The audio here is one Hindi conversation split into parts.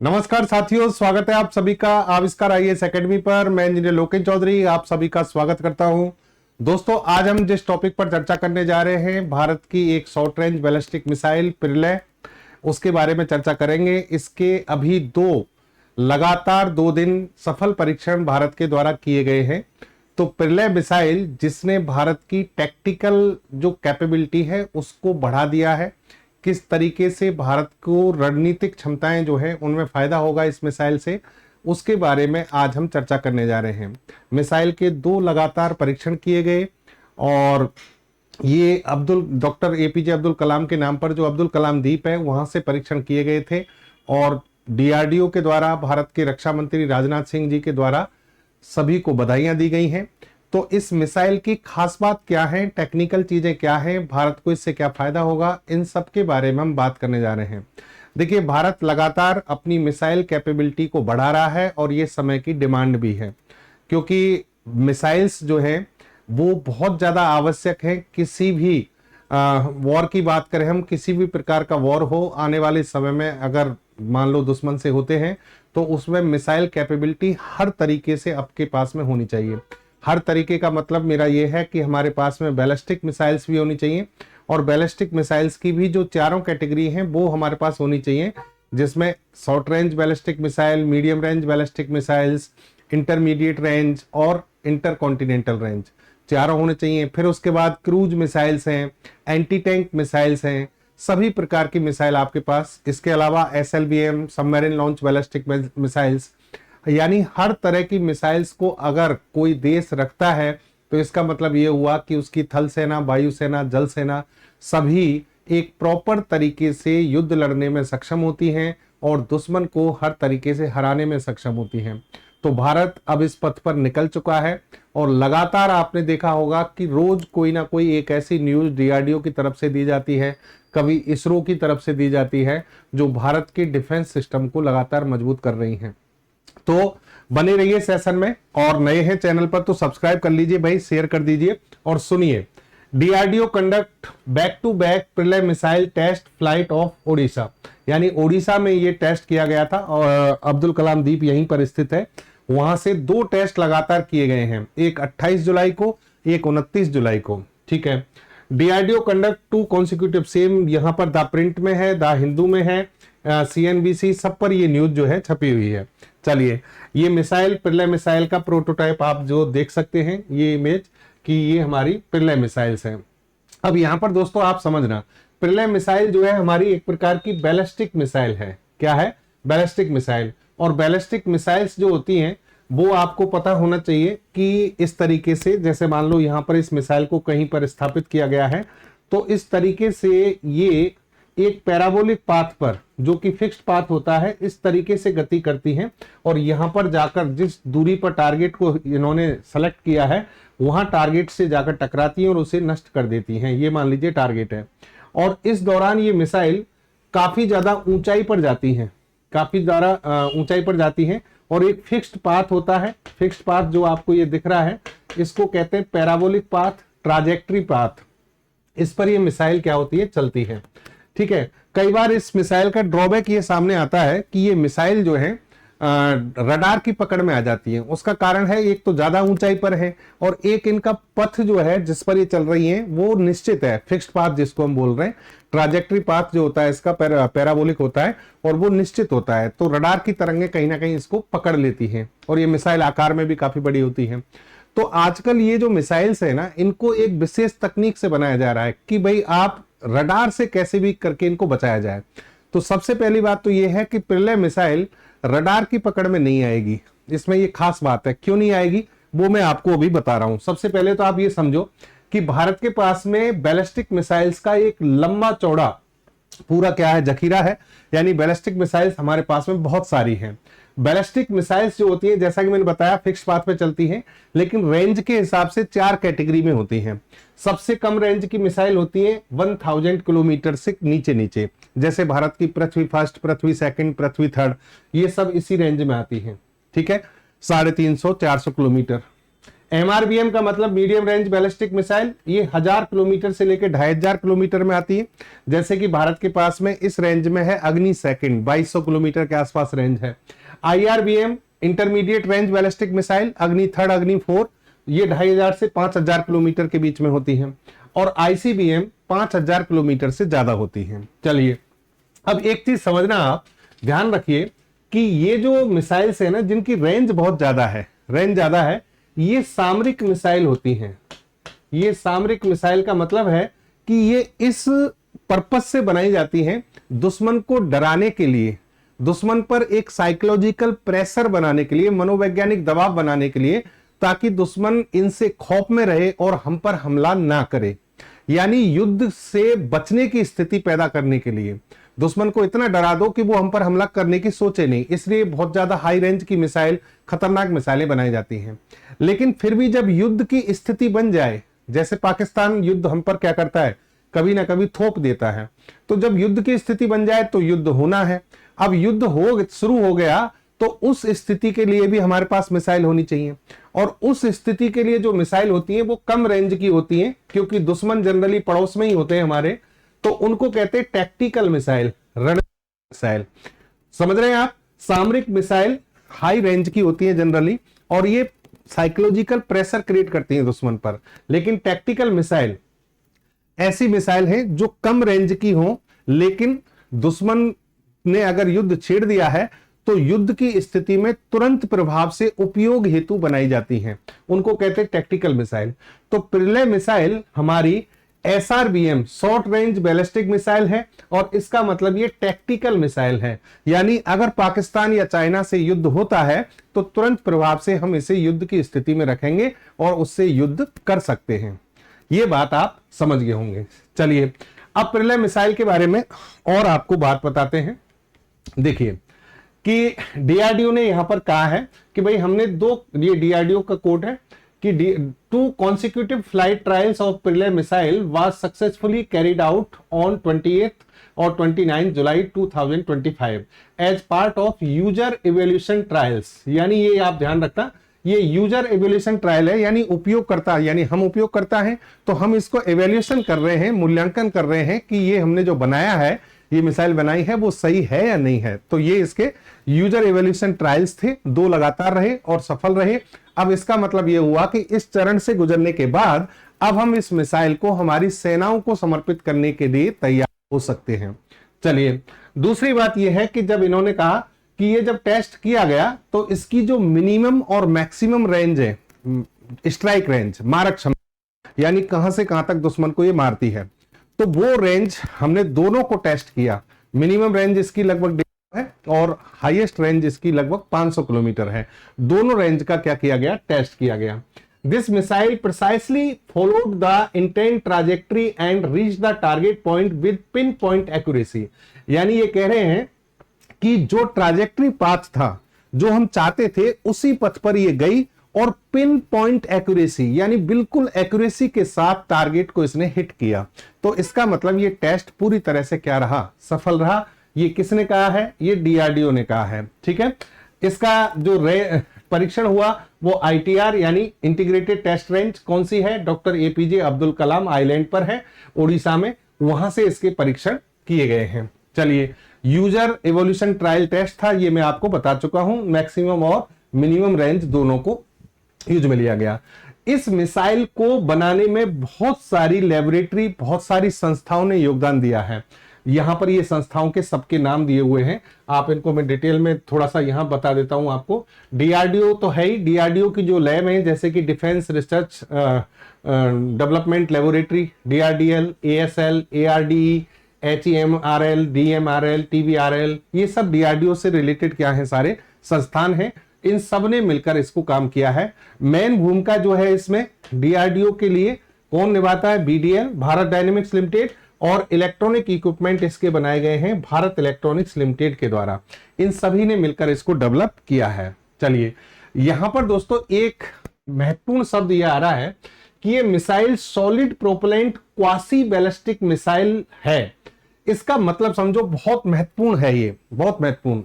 नमस्कार साथियों, स्वागत है आप सभी का आविष्कार आईएएस एकेडमी पर। मैं इंजीनियर लोकेश चौधरी आप सभी का स्वागत करता हूं। दोस्तों, आज हम जिस टॉपिक पर चर्चा करने जा रहे हैं, भारत की एक शॉर्ट रेंज बैलिस्टिक मिसाइल पिरले, उसके बारे में चर्चा करेंगे। इसके अभी लगातार 2 दिन सफल परीक्षण भारत के द्वारा किए गए हैं। तो पिरले मिसाइल जिसने भारत की टैक्टिकल जो कैपेबिलिटी है उसको बढ़ा दिया है, किस तरीके से भारत को रणनीतिक क्षमताएं जो है उनमें फायदा होगा इस मिसाइल से, उसके बारे में आज हम चर्चा करने जा रहे हैं। मिसाइल के 2 लगातार परीक्षण किए गए और ये डॉक्टर एपीजे अब्दुल कलाम के नाम पर जो अब्दुल कलाम द्वीप है वहां से परीक्षण किए गए थे और डीआरडीओ के द्वारा, भारत के रक्षा मंत्री राजनाथ सिंह जी के द्वारा सभी को बधाइयां दी गई हैं। तो इस मिसाइल की खास बात क्या है, टेक्निकल चीजें क्या हैं, भारत को इससे क्या फायदा होगा, इन सब के बारे में हम बात करने जा रहे हैं। देखिए, भारत लगातार अपनी मिसाइल कैपेबिलिटी को बढ़ा रहा है और ये समय की डिमांड भी है, क्योंकि मिसाइल्स जो हैं वो बहुत ज्यादा आवश्यक है। किसी भी वॉर की बात करें हम, किसी भी प्रकार का वॉर हो आने वाले समय में, अगर मान लो दुश्मन से होते हैं, तो उसमें मिसाइल कैपेबिलिटी हर तरीके से आपके पास में होनी चाहिए। हर तरीके का मतलब मेरा यह है कि हमारे पास में बैलिस्टिक मिसाइल्स भी होनी चाहिए और बैलिस्टिक मिसाइल्स की भी जो चारों कैटेगरी हैं वो हमारे पास होनी चाहिए, जिसमें short range ballistic missile, medium range ballistic missiles, intermediate range और इंटरकॉन्टिनेंटल रेंज, चारों होने चाहिए। फिर उसके बाद क्रूज मिसाइल्स हैं, एंटी टैंक मिसाइल्स हैं, सभी प्रकार की मिसाइल आपके पास। इसके अलावा SLBM, submarine launch ballistic missiles, यानी हर तरह की मिसाइल्स को अगर कोई देश रखता है तो इसका मतलब ये हुआ कि उसकी थल सेना, वायुसेना, जल सेना सभी एक प्रॉपर तरीके से युद्ध लड़ने में सक्षम होती हैं और दुश्मन को हर तरीके से हराने में सक्षम होती हैं। तो भारत अब इस पथ पर निकल चुका है और लगातार आपने देखा होगा कि रोज कोई ना कोई एक ऐसी न्यूज डीआरडीओ की तरफ से दी जाती है, कभी इसरो की तरफ से दी जाती है, जो भारत के डिफेंस सिस्टम को लगातार मजबूत कर रही हैं। तो बने रहिए सेशन में, और नए हैं चैनल पर तो सब्सक्राइब कर लीजिए भाई, शेयर कर दीजिए और सुनिए। DRDO conduct back to back Pralay missile test flight off Odisha, यानी ओडिशा में ये टेस्ट किया गया था और अब्दुल कलाम द्वीप यहीं पर स्थित है। वहां से 2 टेस्ट लगातार किए गए हैं, एक 28 जुलाई को, एक 29 जुलाई को। ठीक है, डीआरडीओ कंडक्ट 2 कॉन्सिक्यूटिव, सेम यहां पर द प्रिंट में है, द हिंदू में है, सीएनबीसी सब पर ये न्यूज जो है छपी हुई है। चलिए, ये मिसाइल पिरले मिसाइल का प्रोटोटाइप आप जो देख सकते हैं, ये इमेज कि ये हमारी पिरले मिसाइल्स हैं। अब यहां पर दोस्तों आप समझना, पिरले मिसाइल जो है हमारी एक प्रकार की बैलिस्टिक मिसाइल है। क्या है? Ballistic missile. और बैलिस्टिक मिसाइल्स जो होती हैं वो आपको पता होना चाहिए कि इस तरीके से, जैसे मान लो यहां पर इस मिसाइल को कहीं पर स्थापित किया गया है, तो इस तरीके से ये एक पैराबोलिक पाथ पर, जो कि फिक्स्ड पाथ होता है, इस तरीके से गति करती हैं और यहां पर जाकर जिस दूरी पर टारगेट को इन्होंने सेलेक्ट किया है वहां टारगेट से जाकर टकराती हैं और उसे नष्ट कर देती हैं। ये मान लीजिए टारगेट है और इस दौरान ये मिसाइल काफी ज्यादा ऊंचाई पर जाती हैं, काफी ज्यादा ऊंचाई पर जाती हैं और एक फिक्स्ड पाथ होता है। फिक्स्ड पाथ जो आपको ये दिख रहा है, इसको कहते हैं पैराबोलिक पाथ, ट्राजेक्टरी पाथ। इस पर ये मिसाइल क्या होती है? चलती है। ठीक है, कई बार इस मिसाइल का ड्रॉबैक ये सामने आता है कि ये मिसाइल जो है रडार की पकड़ में आ जाती है। उसका कारण है, एक तो ज्यादा ऊंचाई पर है और एक इनका पथ जो है जिस पर ये चल रही है वो निश्चित है, फिक्स्ड पाथ जिसको हम बोल रहे हैं। ट्राजेक्टरी पाथ जो होता है इसका पैराबोलिक होता है और वो निश्चित होता है, तो रडार की तरंगें कहीं ना कहीं इसको पकड़ लेती हैं और ये मिसाइल आकार में भी काफी बड़ी होती है। तो आजकल ये जो मिसाइल्स है ना, इनको एक विशेष तकनीक से बनाया जा रहा है कि भाई आप रडार से कैसे भी करके इनको बचाया जाए। तो सबसे पहली बात तो यह है कि पिरले मिसाइल रडार की पकड़ में नहीं आएगी। इसमें ये खास बात है, क्यों नहीं आएगी वो मैं आपको अभी बता रहा हूं। सबसे पहले तो आप ये समझो कि भारत के पास में बैलिस्टिक मिसाइल्स का एक लंबा चौड़ा पूरा क्या है, जखीरा है, यानी बैलिस्टिक मिसाइल्स हमारे पास में बहुत सारी हैं। बैलिस्टिक मिसाइल्स जो होती है, जैसा कि मैंने बताया, फिक्स पाथ पे चलती हैं, लेकिन रेंज के हिसाब से 4 कैटेगरी में होती हैं। सबसे कम रेंज की मिसाइल होती है 1000 किलोमीटर से नीचे नीचे, जैसे भारत की पृथ्वी फर्स्ट, पृथ्वी सेकंड, पृथ्वी थर्ड, ये सब इसी रेंज में आती हैं। ठीक है, 350-400 किलोमीटर। MRBM का मतलब मीडियम रेंज बैलिस्टिक मिसाइल, ये 1000 किलोमीटर से लेकर 2500 किलोमीटर में आती है। जैसे कि भारत के पास में इस रेंज में है अग्नि सेकंड, 2200 किलोमीटर के आसपास रेंज है। IRBM intermediate range ballistic missile, अग्नि थर्ड, अग्नि फोर, ये 2500 से 5000 किलोमीटर के बीच में होती है। और ICBM 5000 किलोमीटर से ज्यादा होती है। चलिए अब एक चीज समझना, आप ध्यान रखिए कि ये जो मिसाइल्स है ना, जिनकी रेंज बहुत ज्यादा है, रेंज ज्यादा है, ये सामरिक मिसाइल होती हैं। ये सामरिक मिसाइल का मतलब है कि ये इस पर्पस से बनाई जाती हैं, दुश्मन को डराने के लिए, दुश्मन पर एक साइकोलॉजिकल प्रेशर बनाने के लिए, मनोवैज्ञानिक दबाव बनाने के लिए, ताकि दुश्मन इनसे खौफ में रहे और हम पर हमला ना करे। यानी युद्ध से बचने की स्थिति पैदा करने के लिए दुश्मन को इतना डरा दो कि वो हम पर हमला करने की सोचे नहीं। इसलिए बहुत ज्यादा हाई रेंज की मिसाइल, खतरनाक मिसाइलें बनाई जाती हैं। लेकिन फिर भी जब युद्ध की स्थिति बन जाए, जैसे पाकिस्तान युद्ध हम पर क्या करता है, कभी ना कभी थोप देता है, तो जब युद्ध की स्थिति बन जाए तो युद्ध होना है। अब युद्ध हो शुरू हो गया तो उस स्थिति के लिए भी हमारे पास मिसाइल होनी चाहिए। और उस स्थिति के लिए जो मिसाइल होती हैं वो कम रेंज की होती हैं, क्योंकि दुश्मन जनरली पड़ोस में ही होते हैं हमारे, तो उनको कहते हैं टैक्टिकल मिसाइल, रण मिसाइल। समझ रहे हैं आप? सामरिक मिसाइल हाई रेंज की होती है जनरली, और ये साइकोलॉजिकल प्रेशर क्रिएट करती हैं दुश्मन पर। लेकिन टैक्टिकल मिसाइल ऐसी मिसाइल है जो कम रेंज की हो, लेकिन दुश्मन ने अगर युद्ध छेड़ दिया है तो युद्ध की स्थिति में तुरंत प्रभाव से उपयोग हेतु बनाई जाती हैं, उनको कहते हैं टैक्टिकल मिसाइल। तो पिरले मिसाइल हमारी SRBM short range ballistic missile है, और इसका मतलब ये टैक्टिकल मिसाइल है। यानी अगर पाकिस्तान या चाइना से युद्ध होता है तो तुरंत प्रभाव से हम इसे युद्ध की स्थिति में रखेंगे और उससे युद्ध कर सकते हैं। ये बात आप समझ गए होंगे। चलिए अब पिरले मिसाइल के बारे में और आपको बात बताते हैं। देखिए कि DRDO ने यहां पर कहा है कि भाई हमने दो, ये DRDO का कोड है कि 2 consecutive flight trials of Pirle missile was successfully carried out on 28th और 29 जुलाई 2025 as part of user evaluation trials। यानी ये आप ध्यान रखना, ये यूजर एवेल्यूशन ट्रायल है, यानी उपयोगकर्ता, यानी हम उपयोगकर्ता हैं तो हम इसको एवेल्यूशन कर रहे हैं, मूल्यांकन कर रहे हैं कि ये हमने जो बनाया है, ये मिसाइल बनाई है, वो सही है या नहीं है। तो ये इसके यूजर एवेल्यूशन ट्रायल्स थे, 2 लगातार रहे और सफल रहे। अब इसका मतलब ये हुआ कि इस चरण से गुजरने के बाद अब हम इस मिसाइल को हमारी सेनाओं को समर्पित करने के लिए तैयार हो सकते हैं। चलिए दूसरी बात यह है कि जब इन्होंने कहा कि ये जब टेस्ट किया गया तो इसकी जो मिनिमम और मैक्सिमम रेंज है, स्ट्राइक रेंज, मारक क्षमता, यानी कहां से कहां तक दुश्मन को ये मारती है, तो वो रेंज हमने दोनों को टेस्ट किया। मिनिमम रेंज इसकी लगभग 150 है और हाईएस्ट रेंज इसकी लगभग 500 किलोमीटर है। दोनों रेंज का क्या किया गया, टेस्ट किया गया। This missile precisely followed the intent trajectory and reach the target point with pin point accuracy. यानी ये कह रहे हैं कि जो ट्रैजेक्टरी पाथ था, जो हम चाहते थे, उसी पथ पर ये गई और पिन पॉइंट एक्यूरेसी, यानी बिल्कुल एक्यूरेसी के साथ टारगेट को इसने हिट किया। तो इसका मतलब ये टेस्ट पूरी तरह से क्या रहा, सफल रहा। ये किसने कहा है, ये DRDO ने कहा है। ठीक है, इसका जो परीक्षण हुआ वो ITR यानी इंटीग्रेटेड टेस्ट रेंज कौन सी है, doctor APJ Abdul Kalam island पर है, उड़ीसा में, वहां से इसके परीक्षण किए गए हैं। चलिए यूजर एवोल्यूशन ट्रायल टेस्ट था, ये मैं आपको बता चुका हूं। मैक्सिमम और मिनिमम रेंज दोनों को यूज में लिया गया। इस मिसाइल को बनाने में बहुत सारी लेबोरेटरी, बहुत सारी संस्थाओं ने योगदान दिया है। यहां पर ये संस्थाओं के सबके नाम दिए हुए हैं, आप इनको मैं डिटेल में थोड़ा सा यहां बता देता हूं आपको। DRDO तो है ही, DRDO की जो लैब है जैसे कि defence research development laboratory, DRDL, ASL, ARDE, HEMRL, DMRL, TBRL, ये सब DRDO से रिलेटेड क्या है, सारे संस्थान हैं। इन सब ने मिलकर इसको काम किया है। मेन भूमिका जो है इसमें DRDO के लिए कौन निभाता है, BDL, भारत डायनेमिक्स लिमिटेड, और इलेक्ट्रॉनिक इक्विपमेंट इसके बनाए गए हैं भारत इलेक्ट्रॉनिक्स लिमिटेड के द्वारा। इन सभी ने मिलकर इसको डेवलप किया है। चलिए यहां पर दोस्तों एक महत्वपूर्ण शब्द यह आ रहा है कि ये missile solid propellant quasi ballistic missile है। इसका मतलब समझो, बहुत महत्वपूर्ण है, ये बहुत महत्वपूर्ण।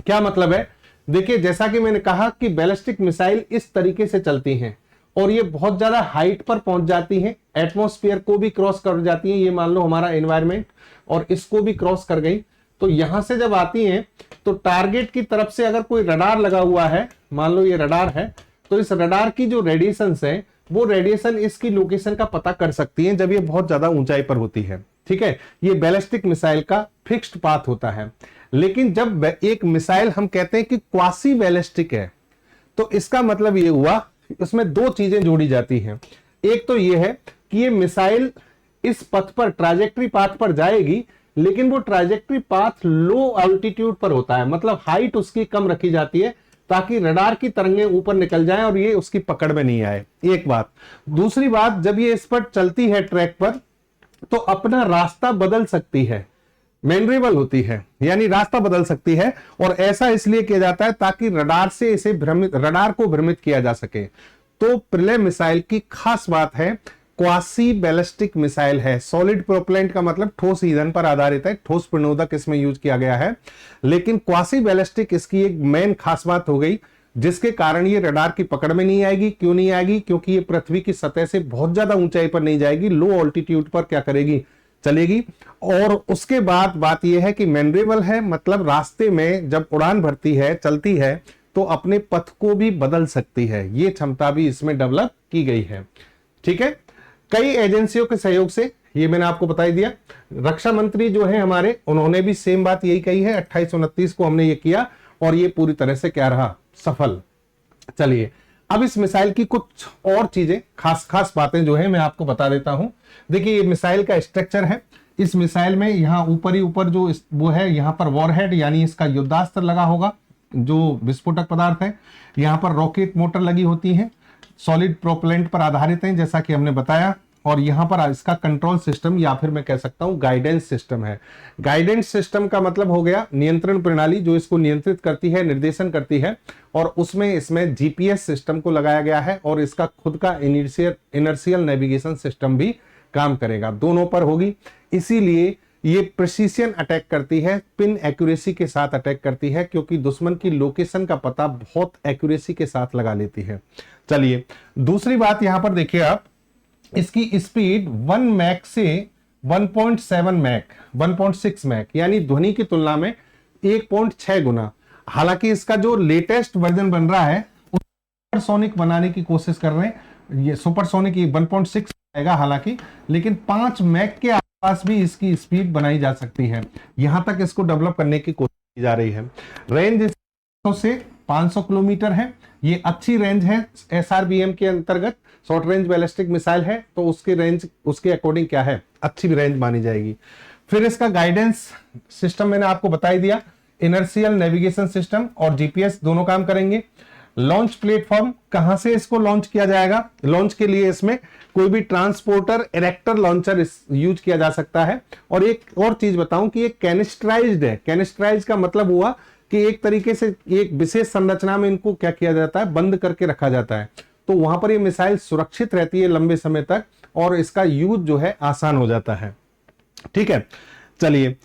क्या मतलब है, देखिए जैसा कि मैंने कहा कि बैलिस्टिक मिसाइल इस तरीके से चलती हैं और ये बहुत ज्यादा हाइट पर पहुंच जाती हैं, एटमॉस्फेयर को भी क्रॉस कर जाती हैं। ये मान लो हमारा एनवायरमेंट और इसको भी क्रॉस कर गई, तो यहां से जब आती हैं तो टारगेट की तरफ से अगर कोई रडार लगा हुआ है, मान लो ये रडार है, तो इस रडार की जो रेडिएशन है वो रेडिएशन इसकी लोकेशन का पता कर सकती है जब ये बहुत ज्यादा ऊंचाई पर होती है। ठीक है, ये बैलिस्टिक मिसाइल का फिक्स्ड पाथ होता है। लेकिन जब एक मिसाइल हम कहते हैं कि क्वासी बैलिस्टिक है, तो इसका मतलब ये हुआ उसमें दो चीजें जोड़ी जाती हैं। एक तो ये है कि ये मिसाइल इस पथ पर, ट्राजेक्टरी पाथ पर जाएगी, लेकिन वो ट्राजेक्टरी पाथ लो अल्टीट्यूड पर होता है, मतलब हाइट उसकी कम रखी जाती है ताकि रडार की तरंगें ऊपर निकल जाएं और ये उसकी पकड़ में नहीं आए। एक बात। दूसरी बात, जब ये इस पर चलती है ट्रैक पर, तो अपना रास्ता बदल सकती है, मैनरेबल होती है, यानी रास्ता बदल सकती है। और ऐसा इसलिए किया जाता है ताकि रडार से इसे रडार को भ्रमित किया जा सके। तो प्रलय मिसाइल की खास बात है, क्वासी बैलिस्टिक मिसाइल है। सॉलिड प्रोपेलेंट का मतलब ठोस ईंधन पर आधारित है, ठोस प्रणोदक इसमें यूज किया गया है। लेकिन क्वासी बैलिस्टिक इसकी एक मेन खास बात हो गई, जिसके कारण ये रडार की पकड़ में नहीं आएगी। क्यों नहीं आएगी? क्योंकि ये पृथ्वी की सतह से बहुत ज्यादा ऊंचाई पर नहीं जाएगी, लो ऑल्टीट्यूड पर क्या करेगी, चलेगी। और उसके बाद बात यह है कि मैनरेबल है, मतलब रास्ते में जब उड़ान भरती है, चलती है, तो अपने पथ को भी बदल सकती है। ये क्षमता भी इसमें डेवलप की गई है। ठीक है, कई एजेंसियों के सहयोग से, ये मैंने आपको बता ही दिया। रक्षा मंत्री जो है हमारे, उन्होंने भी सेम बात यही कही है। 2829 को हमने ये किया और ये पूरी तरह से क्या रहा, सफल। चलिए, अब इस मिसाइल की कुछ और चीजें, खास खास बातें जो है मैं आपको बता देता हूं। देखिए, ये मिसाइल का स्ट्रक्चर है। इस मिसाइल में यहां ऊपर ही ऊपर जो वो है, यहां पर वॉरहेड यानी इसका युद्धास्त्र लगा होगा, जो विस्फोटक पदार्थ है। यहां पर रॉकेट मोटर लगी होती है, सॉलिड प्रोपेलेंट पर आधारित है जैसा कि हमने बताया। और यहां पर इसका कंट्रोल सिस्टम या फिर मैं कह सकता हूं गाइडेंस सिस्टम है। गाइडेंस सिस्टम का मतलब हो गया नियंत्रण प्रणाली, जो इसको नियंत्रित करती है, निर्देशन करती है। और उसमें इसमें जीपीएस सिस्टम को लगाया गया है और इसका खुद का इनर्शियल नेविगेशन सिस्टम भी काम करेगा, दोनों पर होगी। इसीलिए ये प्रिसीशन अटैक करती है, पिन एक्यूरेसी के साथ अटैक करती है, क्योंकि दुश्मन की लोकेशन का पता बहुत एक्यूरेसी के साथ लगा लेती है। चलिए, दूसरी बात यहां पर देखिए आप, इसकी स्पीड 1 मैक से 1.7 मैक, 1.6 मैक, यानी ध्वनि की तुलना में 1.6 गुना। हालांकि इसका जो लेटेस्ट वर्जन बन रहा है, सुपरसोनिक बनाने की कोशिश कर रहे हैं। ये सुपरसोनिक 1.6 आएगा हालांकि, लेकिन 5 मैक के आसपास भी इसकी स्पीड बनाई जा सकती है। यहां तक इसको डेवलप करने की कोशिश की जा रही है। रेंज से 500 किलोमीटर है। ये अच्छी रेंज है, एसआरबीएम के अंतर्गत शॉर्ट रेंज बैलिस्टिक मिसाइल है, तो उसकी रेंज उसके अकॉर्डिंग क्या है, अच्छी रेंज मानी जाएगी। फिर इसका गाइडेंस सिस्टम मैंने आपको बता ही दिया, इनर्शियल नेविगेशन सिस्टम और जीपीएस दोनों काम करेंगे। लॉन्च प्लेटफॉर्म, कहां से इसको लॉन्च किया जाएगा? लॉन्च के लिए इसमें कोई भी ट्रांसपोर्टर इरेक्टर लॉन्चर यूज किया जा सकता है। और एक और चीज बताऊं कि ये कैनिस्ट्राइज्ड है। कैनिस्ट्राइज का मतलब हुआ कि एक तरीके से एक विशेष संरचना में इनको क्या किया जाता है, बंद करके रखा जाता है, तो वहां पर ये मिसाइल सुरक्षित रहती है लंबे समय तक और इसका यूज जो है आसान हो जाता है। ठीक है, चलिए,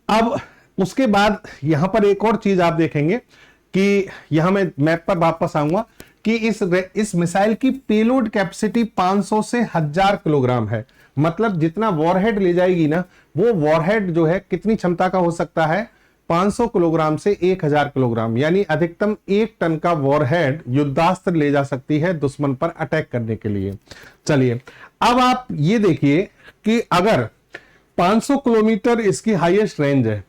अब उसके बाद यहां पर एक और चीज आप देखेंगे कि यहां मैं मैप पर वापस आऊंगा कि इस मिसाइल की पेलोड कैपेसिटी 500 से 1000 किलोग्राम है। मतलब जितना वॉरहेड ले जाएगी ना, वो वॉरहेड जो है कितनी क्षमता का हो सकता है, 500 किलोग्राम से 1000 किलोग्राम, यानी अधिकतम 1 टन का वॉरहेड युद्धास्त्र ले जा सकती है दुश्मन पर अटैक करने के लिए। चलिए, अब आप ये देखिए कि अगर 500 किलोमीटर इसकी हाईएस्ट रेंज है,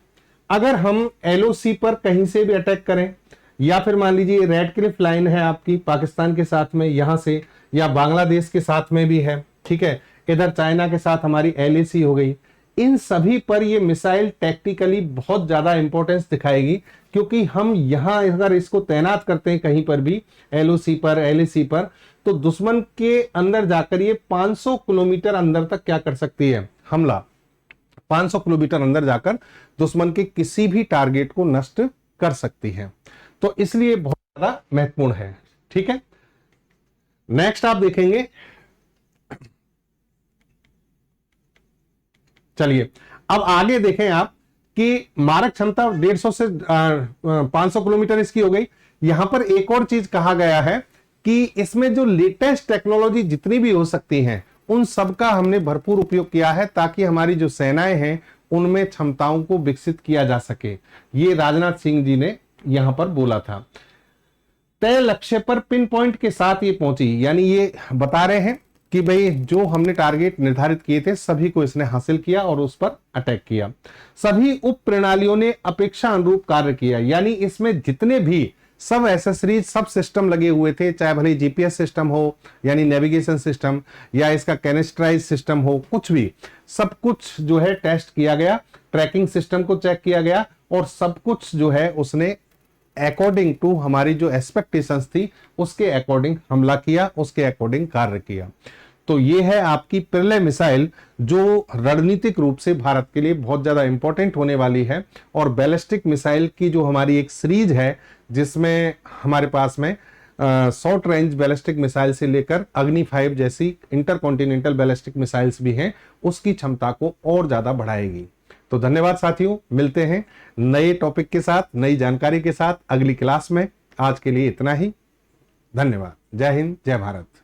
अगर हम एलओसी पर कहीं से भी अटैक करें, या फिर मान लीजिए रेड क्लिफ लाइन है आपकी पाकिस्तान के साथ में, यहां से, या बांग्लादेश के साथ में भी है, ठीक है, इधर चाइना के साथ हमारी एलएसी हो गई, इन सभी पर ये मिसाइल टैक्टिकली बहुत ज्यादा इंपॉर्टेंस दिखाएगी। क्योंकि हम यहां अगर इसको तैनात करते हैं कहीं पर भी, एलओसी पर, एलएसी पर, तो दुश्मन के अंदर जाकर ये 500 किलोमीटर अंदर तक क्या कर सकती है, हमला। 500 किलोमीटर अंदर जाकर दुश्मन के किसी भी टारगेट को नष्ट कर सकती है। तो इसलिए बहुत ज्यादा महत्वपूर्ण है। ठीक है, नेक्स्ट आप देखेंगे, चलिए अब आगे देखें आप कि मारक क्षमता 150 से 500 किलोमीटर इसकी हो गई। यहां पर एक और चीज कहा गया है कि इसमें जो लेटेस्ट टेक्नोलॉजी जितनी भी हो सकती हैं उन सब का हमने भरपूर उपयोग किया है ताकि हमारी जो सेनाएं हैं उनमें क्षमताओं को विकसित किया जा सके। ये राजनाथ सिंह जी ने यहां पर बोला था। तय लक्ष्य पर पिन पॉइंट के साथ ये पहुंची, यानी ये बता रहे हैं कि भाई जो हमने टारगेट निर्धारित किए थे सभी को इसने हासिल किया और उस पर अटैक किया। सभी उप प्रणालियों ने अपेक्षा अनुरूप कार्य किया, यानी इसमें जितने भी सब एसेसरीज सब सिस्टम लगे हुए थे, चाहे भले जीपीएस सिस्टम हो यानी नेविगेशन सिस्टम या इसका कैनेस्ट्राइज सिस्टम हो, कुछ भी सब कुछ जो है टेस्ट किया गया, ट्रैकिंग सिस्टम को चेक किया गया और सब कुछ जो है उसने अकॉर्डिंग टू हमारी जो एक्सपेक्टेशंस थी उसके अकॉर्डिंग हमला किया, उसके अकॉर्डिंग कार्य किया। तो ये है आपकी पिरले मिसाइल जो रणनीतिक रूप से भारत के लिए बहुत ज्यादा इंपॉर्टेंट होने वाली है। और बैलिस्टिक मिसाइल की जो हमारी एक सीरीज है जिसमें हमारे पास में शॉर्ट रेंज बैलिस्टिक मिसाइल से लेकर अग्नि 5 जैसी इंटरकॉन्टिनेंटल बैलिस्टिक मिसाइल्स भी हैं, उसकी क्षमता को और ज्यादा बढ़ाएगी। तो धन्यवाद साथियों, मिलते हैं नए टॉपिक के साथ, नई जानकारी के साथ अगली क्लास में। आज के लिए इतना ही, धन्यवाद। जय हिंद, जय भारत।